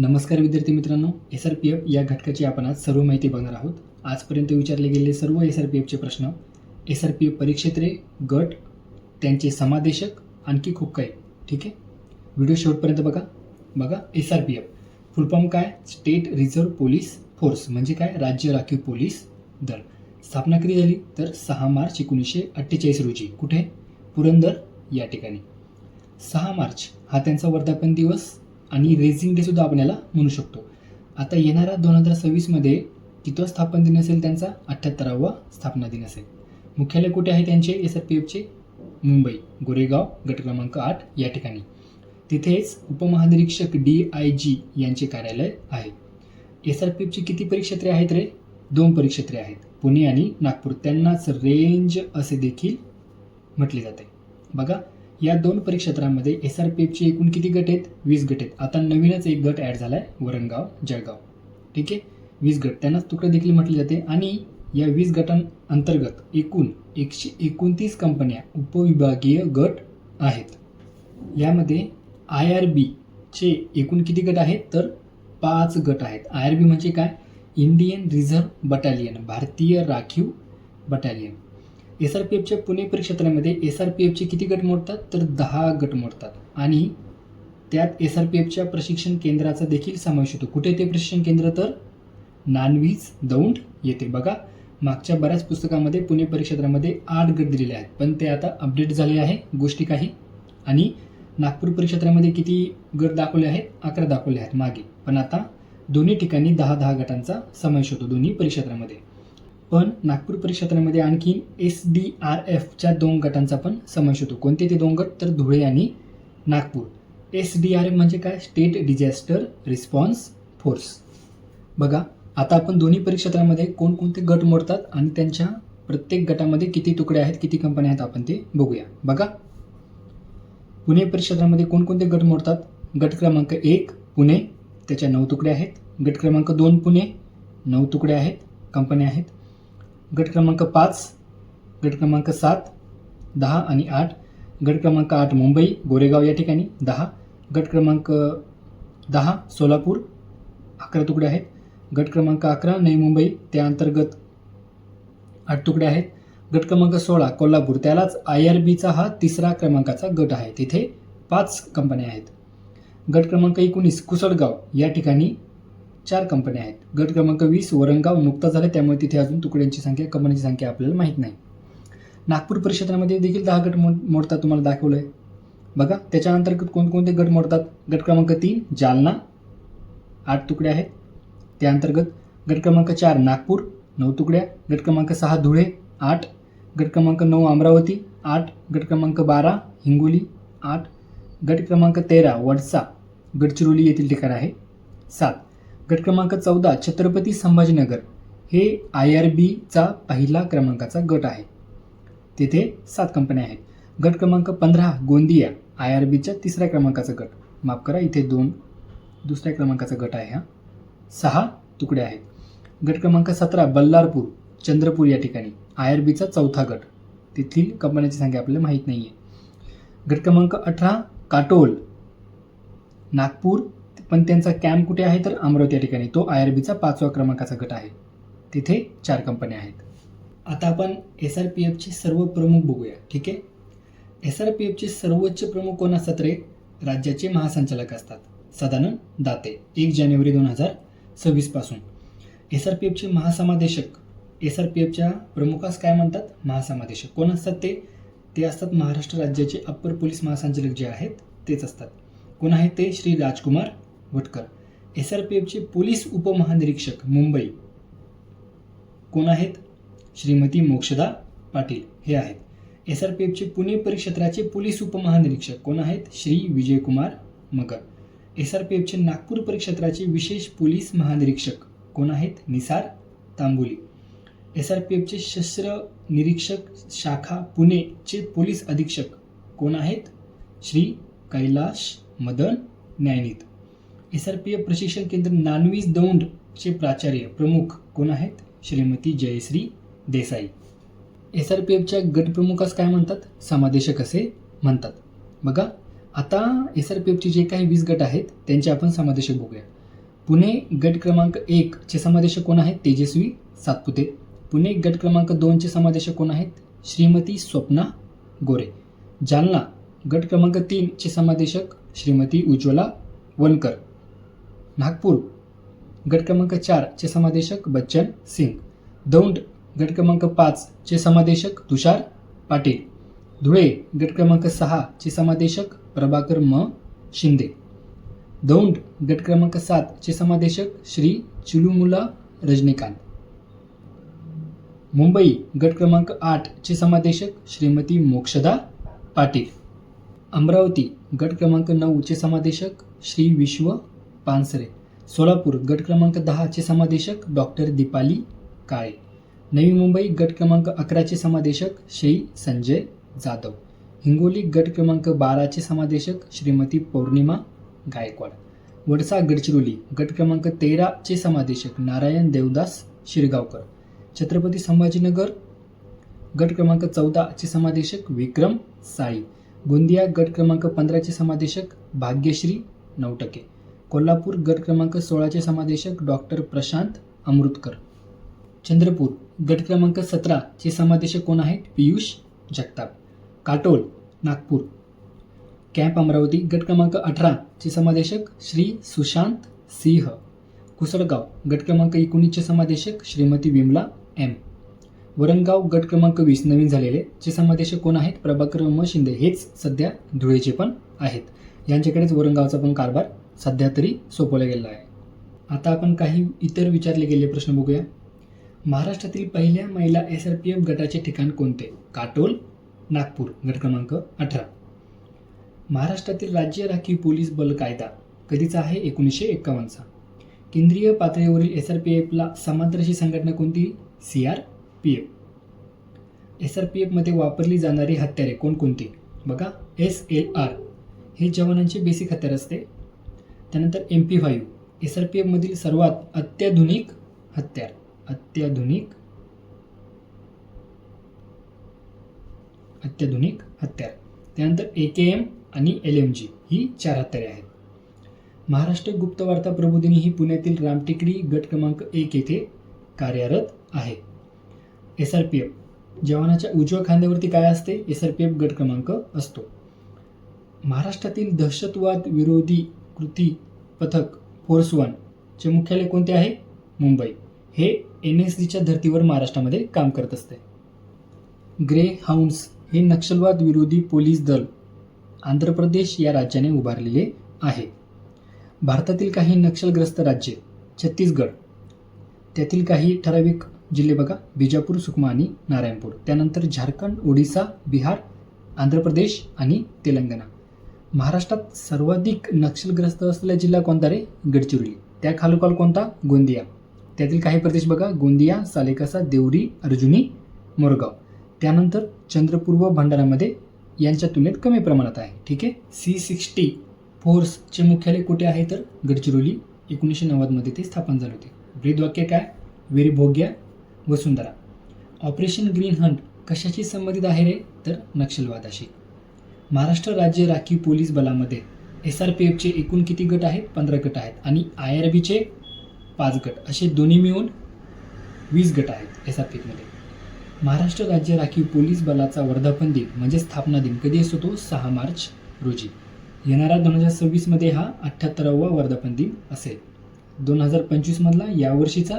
नमस्कार विद्यार्थी मित्रांनो, SRPF या घटकाची आपण आज सर्व माहिती बघणार आहोत. आजपर्यंत विचारले गेलेले सर्व SRPFचे प्रश्न, SRPF परीक्षेत्रे, गट, त्यांचे समादेशक, आणखी खूप काही. ठीक आहे, व्हिडिओ शेवटपर्यंत बघा. SRPF फुल फॉर्म काय? स्टेट रिझर्व्ह पोलीस फोर्स, म्हणजे काय? राज्य राखीव पोलीस दल. स्थापना कधी झाली? तर 6 मार्च 1948 रोजी. कुठे? पुरंदर या ठिकाणी. 6 मार्च हा त्यांचा वर्धापन दिवस आणि रेझिंग डे सुद्धा आपण याला म्हणू शकतो. आता येणारा 2026मध्ये कितवा स्थापना दिन असेल त्यांचा? 78वा स्थापना दिन असेल. मुख्यालय कुठे आहे त्यांचे SRPFचे? मुंबई, गोरेगाव, गट क्रमांक 8 या ठिकाणी. तिथेच उपमहानिरीक्षक DIG यांचे कार्यालय आहे. SRPFची किती परीक्षेत्रे आहेत रे? 2 परीक्षेत्रे आहेत, पुणे आणि नागपूर. त्यांनाच रेंज असे देखील म्हटले जाते. बघा, या 2 परीक्षेत्रामध्ये SRPFचे एकूण किती गट आहेत? 20 गट आहेत. आता नवीनच एक गट ॲड झाला आहे, वरणगाव, जळगाव. ठीक आहे, 20 गट, त्यांनाच तुकडे देखील म्हटले जाते. आणि या 20 गटांअंतर्गत एकूण 129 कंपन्या उपविभागीय गट आहेत. यामध्ये IRBचे एकूण किती गट आहेत? तर 5 गट आहेत. IRB म्हणजे काय? इंडियन रिझर्व्ह बटालियन, भारतीय राखीव बटालियन. SRPFच्या पुणे परीक्षेत्रामध्ये SRPFचे किती गट मोडतात? तर 10 गट मोडतात. आणि त्यात SRPFच्या प्रशिक्षण केंद्राचा देखील समावेश होतो. कुठे ते प्रशिक्षण केंद्र? तर नानवीज दौंड येथे. बघा, मागच्या बऱ्याच पुस्तकामध्ये पुणे परीक्षेत्रामध्ये 8 गट दिलेले आहेत, पण ते आता अपडेट झाले आहे गोष्टी काही. आणि नागपूर परीक्षेत्रामध्ये किती गट दाखवले आहेत? 11 दाखवले आहेत मागे, पण आता दोन्ही ठिकाणी 10-10 गटांचा समावेश होतो दोन्ही परीक्षेत्रामध्ये. पण नागपूर परीक्षेत्रामध्ये आणखी SDRFच्या 2 गटांचा पण समावेश होतो. कोणते ते 2 गट? तर धुळे आणि नागपूर. SDRF म्हणजे काय? State disaster response force. बघा, आता आपण दोन्ही परीक्षेत्रामध्ये कोणकोणते गट मोडतात आणि त्यांच्या प्रत्येक गटामध्ये किती तुकडे आहेत, किती कंपन्या आहेत, आपण ते बघूया. बघा, पुणे परीक्षेत्रामध्ये कोणकोणते गट मोडतात? गट क्रमांक 1 पुणे, त्याच्या 9 तुकडे आहेत. गट क्रमांक 2 पुणे, 9 तुकडे आहेत, कंपन्या आहेत. गट क्रमांक 5, गट क्रमांक 7, 10 आणि 8. गट क्रमांक 8 मुंबई, गोरेगाव या ठिकाणी 10. गट क्रमांक 10 सोलापूर, 11 तुकडे आहेत. गट क्रमांक 11 नवी मुंबई, त्या अंतर्गत 8 तुकडे आहेत. गट क्रमांक 16 कोल्हापूर, त्यालाच IRBचा हा 3रा क्रमांकाचा गट आहे, तिथे 5 कंपन्या आहेत. गट क्रमांक 19 कुसळगाव, या ठिकाणी 4 कंपन्या आहेत. गट क्रमांक 20 वरणगाव, नुकताच झाले, त्यामुळे तिथे अजून तुकड्यांची संख्या, कंपन्यांची संख्या आपल्याला माहीत नाही. नागपूर परिक्षेत्रामध्ये देखील 10 गट मोडतात, तुम्हाला दाखवलं आहे. बघा, त्याच्या अंतर्गत कोणकोणते गट मोडतात? गट क्रमांक 3 जालना, 8 तुकडे आहेत, त्या अंतर्गत. गट क्रमांक 4 नागपूर, 9 तुकड्या. गट क्रमांक 6 धुळे, 8. गट क्रमांक 9 अमरावती, 8. गट क्रमांक 12 हिंगोली, 8. गट क्रमांक 13 वडसा, गडचिरोली येथील ठिकाण आहे, 7. गट क्रमांक 14 छत्रपती संभाजीनगर, हे IRBचा 1ला क्रमांकाचा गट आहे, तिथे 7 कंपन्या आहेत. गट क्रमांक 15 गोंदिया, IRBच्या 3ऱ्या क्रमांकाचा गट, माफ करा, इथे 2 क्रमांकाचा गट आहे, हा 6 तुकडे आहेत. गट क्रमांक 17 बल्लारपूर, चंद्रपूर या ठिकाणी, IRBचा 4था गट, तेथील कंपन्यांची संख्या आपल्याला माहीत नाही आहे. गट क्रमांक 18 काटोल, नागपूर, पण त्यांचा कॅम्प कुठे आहे? तर अमरावती या ठिकाणी, तो IRBचा 5व्या क्रमांकाचा गट आहे, तिथे 4 कंपन्या आहेत. आता आपण SRPFचे सर्व प्रमुख बघूया. ठीक आहे, SRPFचे सर्वोच्च प्रमुख कोण असतात रे? राज्याचे महासंचालक असतात, सदानंद दाते, 1 जानेवारी 2026 पासून. SRPFचे महासमादेशक, SRPFच्या प्रमुखास काय म्हणतात? महासमादेशक. कोण असतात ते असतात महाराष्ट्र राज्याचे अप्पर पोलीस महासंचालक जे आहेत तेच असतात. कोण आहेत ते? श्री राजकुमार भटकर. SRPFचे पोलीस उपमहानिरीक्षक मुंबई कोण आहेत? श्रीमती मोक्षदा पाटील हे आहेत. SRPFचे पुणे परिक्षेत्राचे पोलीस उपमहानिरीक्षक कोण आहेत? श्री विजयकुमार मगर. SRPFचे नागपूर परिक्षेत्राचे विशेष पोलीस महानिरीक्षक कोण आहेत? निसार तांबोली. SRPFचे शस्त्र निरीक्षक शाखा पुणेचे पोलीस अधीक्षक कोण आहेत? श्री कैलाश मदन न्यायनीत. SRPF प्रशिक्षण केंद्र नानवीज दौंडचे प्राचार्य प्रमुख कोण आहेत? श्रीमती जयश्री देसाई. SRPFच्या गटप्रमुखास काय म्हणतात? समादेशक असे म्हणतात. बघा, आता SRPFचे जे काही 20 गट आहेत त्यांचे आपण समादेशक बघूया. पुणे गट क्रमांक 1 चे समादेशक कोण आहेत? तेजस्वी सातपुते. पुणे गट क्रमांक 2 चे समादेशक कोण आहेत? श्रीमती स्वप्ना गोरे. जालना गट क्रमांक 3 चे समादेशक श्रीमती उज्ज्वला वनकर. नागपूर गट क्रमांक 4 चे समादेशक बच्चन सिंग. दौंड गट क्रमांक 5 चे समादेशक तुषार पाटील. धुळे गट क्रमांक 6 चे समादेशक प्रभाकर म शिंदे. दौंड गट क्रमांक 7 चे समादेशक श्री चिलुमुला रजनीकांत. मुंबई गट क्रमांक 8 चे समादेशक श्रीमती मोक्षदा पाटील. अमरावती गट क्रमांक 9 चे समादेशक श्री विश्व पानसरे. सोलापूर गट क्रमांक 10 चे समादेशक डॉक्टर दीपाली काळे. नवी मुंबई गट क्रमांक 11 चे समादेशक श्री संजय जाधव. हिंगोली गट क्रमांक 12 चे समादेशक श्रीमती पौर्णिमा गायकवाड. वडसा गडचिरोली गट क्रमांक 13 चे समादेशक नारायण देवदास शिरगावकर. छत्रपती संभाजीनगर गट क्रमांक 14 चे समादेशक विक्रम साळी. गोंदिया गट क्रमांक 15 चे समादेशक भाग्यश्री नवटके. कोल्हापूर गट क्रमांक 16 चे समादेशक डॉक्टर प्रशांत अमृतकर. चंद्रपूर गट क्रमांक 17 चे समादेशक कोण आहेत? पियुष जगताप. काटोल नागपूर. कॅम्प अमरावती गट क्रमांक 18 चे समादेशक श्री सुशांत सिंह. कुसळगाव गट क्रमांक 19 चे समादेशक श्रीमती विमला एम. वरणगाव गट क्रमांक 20 नवीन झालेले चे समादेशक कोण आहेत? प्रभाकर म शिंदे. हेच सध्या धुळेचे पण आहेत. यांच्याकडेच वरणगावचा पण कारभार सध्या तरी सोपवला गेला आहे. आता आपण काही इतर विचारले गेलेले प्रश्न बघूया. महाराष्ट्रातील पहिल्या महिला SRPF गटाचे ठिकाण कोणते? काटोल नागपूर गट क्रमांक 18. महाराष्ट्रातील राज्य राखीव पोलीस बल कायदा कधीचा आहे? 1951चा. केंद्रीय पातळीवरील SRPFला समांतर अशी संघटना कोणती? CRPF. SRPF मध्ये वापरली जाणारी हत्यारे कोणकोणती? बघा, SLR हे जवानांचे बेसिक हत्यार असते. त्यानंतर MP5 SRPF मधील सर्वात अत्याधुनिक हत्यार. अत्याधुनिक हत्यार. त्यानंतर AKM आणि LMG ही 4 हत्यारे आहेत. महाराष्ट्र गुप्तवार्ता प्रबोधिनी ही पुण्यातील रामटेकडी गट क्रमांक 1 येथे कार्यरत आहे. SRPF जवानाच्या उजव्या खांद्यावरती काय असते? SRPF गट क्रमांक असतो. महाराष्ट्रातील दहशतवाद विरोधी कृती पथक फोर्स 1 चे मुख्यालय कोणते आहे? मुंबई. हे NSGच्या धर्तीवर महाराष्ट्रामध्ये काम करत असते. ग्रे हाऊंड्स हे नक्षलवाद विरोधी पोलीस दल आंध्र प्रदेश या राज्याने उभारलेले आहे. भारतातील काही नक्षलग्रस्त राज्ये छत्तीसगड, त्यातील काही ठराविक जिल्हे बघा, बिजापूर, सुकमा आणि नारायणपूर. त्यानंतर झारखंड, ओडिसा, बिहार, आंध्र प्रदेश आणि तेलंगणा. महाराष्ट्रात सर्वाधिक नक्षलग्रस्त असलेला जिल्हा कोणता रे? गडचिरोली. त्या खालोखाल कोणता? गोंदिया. त्यातील काही प्रदेश बघा, गोंदिया, सालेकसा, देवरी, अर्जुनी, मोरगाव. त्यानंतर चंद्रपूर व भंडारामध्ये यांच्या तुलनेत कमी प्रमाणात आहे. ठीक आहे. C60 फोर्सचे मुख्यालय कुठे आहे? तर गडचिरोली. 1990 मध्ये ते स्थापन झाले होते. ब्रीदवाक्य काय? वीरभोग्य वसुंधरा. ऑपरेशन ग्रीन हंट कशाशी संबंधित आहे रे? तर नक्षलवादाशी. महाराष्ट्र राज्य राखीव पोलीस बलामध्ये SRPFचे एकूण किती गट आहेत? 15 गट आहेत. आणि IRBचे 5 गट, असे दोन्ही मिळून 20 गट आहेत SRPF मध्ये. महाराष्ट्र राज्य राखीव पोलीस बलाचा वर्धापन दिन म्हणजे स्थापना दिन कधी असतो? तो 6 मार्च रोजी. येणारा 2026 मध्ये हा 78वा वर्धापन दिन असेल. 2025 मधला यावर्षीचा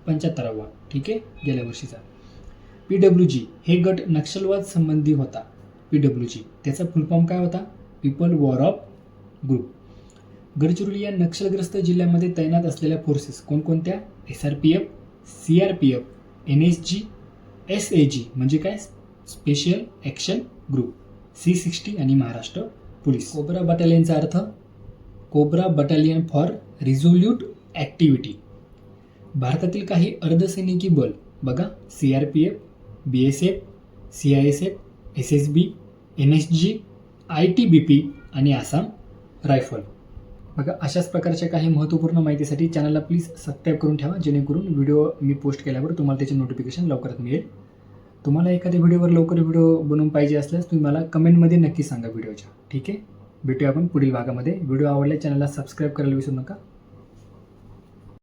75वा. ठीक आहे, गेल्या वर्षीचा. PWG हे गट नक्षलवाद संबंधी होता. PWG त्याचा फुलफॉर्म काय होता? People war of group. Gadchiroli या नक्षलग्रस्त जिल्ह्यामध्ये तैनात असलेल्या फोर्सेस कोणकोणत्या? SRPF, CRPF, NSG, SAG म्हणजे काय? स्पेशल ॲक्शन ग्रुप, C60 आणि महाराष्ट्र पोलीस. कोब्रा बटालियनचा अर्थ? Cobra battalion for resolute activity. भारतातील काही अर्धसैनिकी बल बघा, CRPF, BSF, CISF, SSB, NSG, ITBP आणि आसाम रायफल. बघा, अशाच प्रकारच्या काही महत्त्वपूर्ण माहितीसाठी चॅनलला प्लीज सबस्क्राईब करून ठेवा, जेणेकरून व्हिडिओ मी पोस्ट केल्यावर तुम्हाला त्याचे नोटिफिकेशन लवकरात मिळेल. तुम्हाला एखाद्या व्हिडिओवर लवकर व्हिडिओ बनवून पाहिजे असल्यास तुम्ही मला कमेंटमध्ये नक्की सांगा व्हिडिओच्या. ठीक आहे, भेटूया आपण पुढील भागामध्ये. व्हिडिओ आवडल्यास चॅनलला सबस्क्राईब करायला विसरू नका.